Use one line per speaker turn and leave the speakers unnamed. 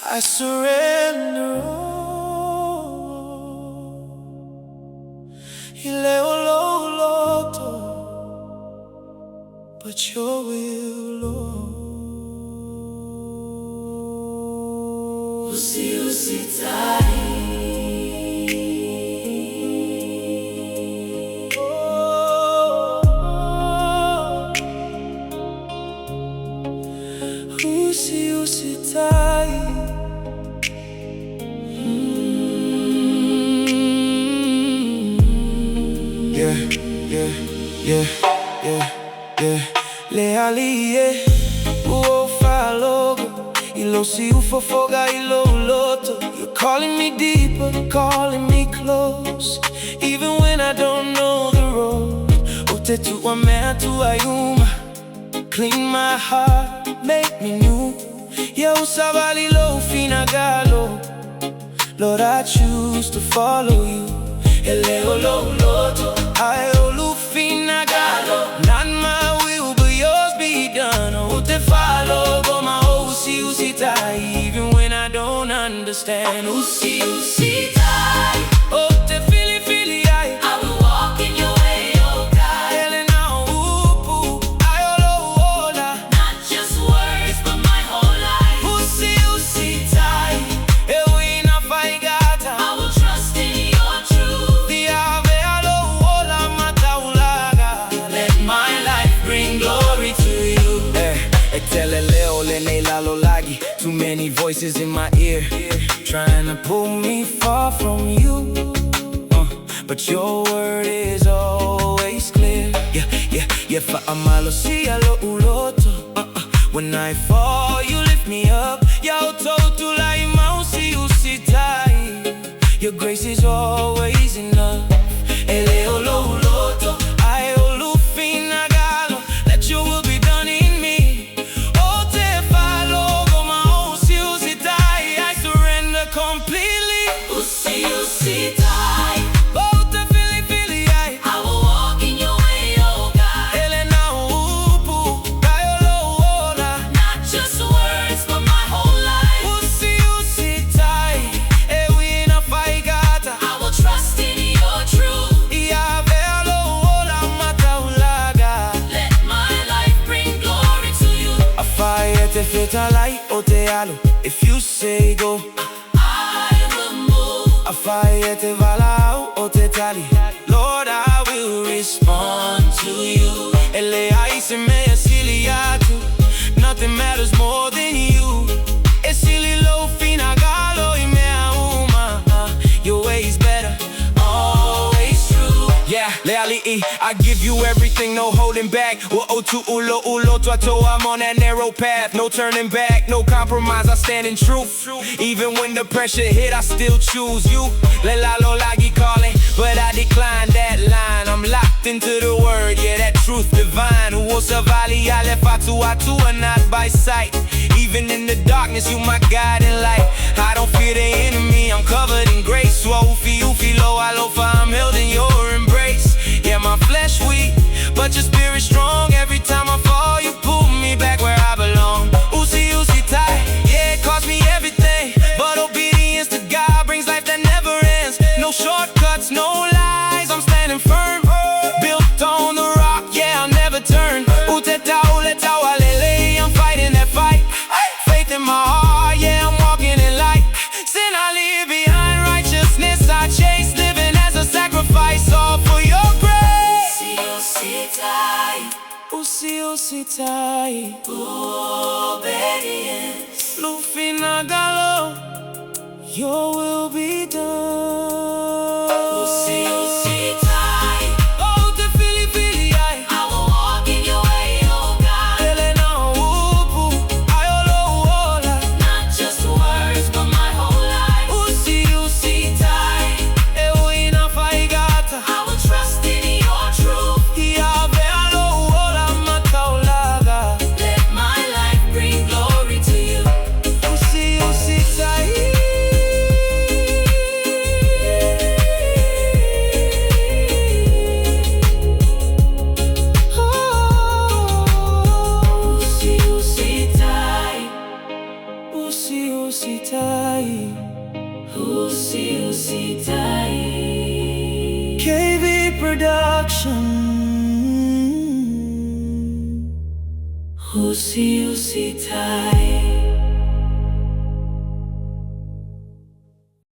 I surrender all. Ileo loto, but your will, Lord. USIUSITA'I. USIUSITA'I. Lealie, uofalogo, ilosi ufofoga iloloto. You're calling me deeper, calling me close, even when I don't know the road. Utetu wamea tu ayuma, clean my heart, make me new. Yo sabali lo finagalo, Lord, I choose to follow you. Eleo lo loto, I finagalo. Not my will, but yours be done. Oh, te follow, go my USIUSITA'I, even when I don't understand. USIUSITA'I. Oh, te fili, I will walk in your way, oh God. Not just words, but my whole life. USIUSITA'I. I will trust in your truth. Let my life bring glory to you. Too many voices in my ear, trying to pull me far from you, but your word is always clear. For amalo sialo uloto. When I fall, you lift me up. USIUSITA'I. Your grace is always enough. Eleo lo uloto, I finagalo. Let your will be done in me. Oh, te follow, go my USIUSITA'I. I surrender completely. USIUSITA'I. Oh, te fili, I will walk in your way, oh God. Not just words, but my whole life. USIUSITA'I. I will trust in your truth. Let my life bring glory to you. If you say go, I will move. Lord, I will respond to you. Nothing matters more than you. Your way is better, always true. Lealie, I give you everything, no holding back. I'm on that narrow path, no turning back, no compromise, I stand in truth. Even when the pressure hit, I still choose you. Lagi calling, but I decline that line. I'm locked into the word, that truth divine. And not by sight. Even in the darkness, you my guiding light. I don't fear the enemy, I'm covered in grace. I'm held in your embrace. My flesh weak, but your spirit strong. Every time I fall, you pull me back where I belong. USIUSITA'I, it cost me everything, but obedience to God brings life that never ends. No shortcuts, no lies, I'm standing firm, built on the rock, I'll never turn. I'm fighting that fight, faith in my heart, I'm walking in light. Sin I leave behind, righteousness I chase, living as a sacrifice, all for your grace. USIUSITA'I. Obedience. Lufinagalo, your will be done. USIUSITA'I. Oh, te fili, I will walk in your way, oh God. Not just words, but my whole life. USIUSITA'I. I will trust in your truth. Let my life bring glory to you. USIUSITA'I. USIUSITA'I,
USIUSITA'I,
KV Production.
USIUSITA'I.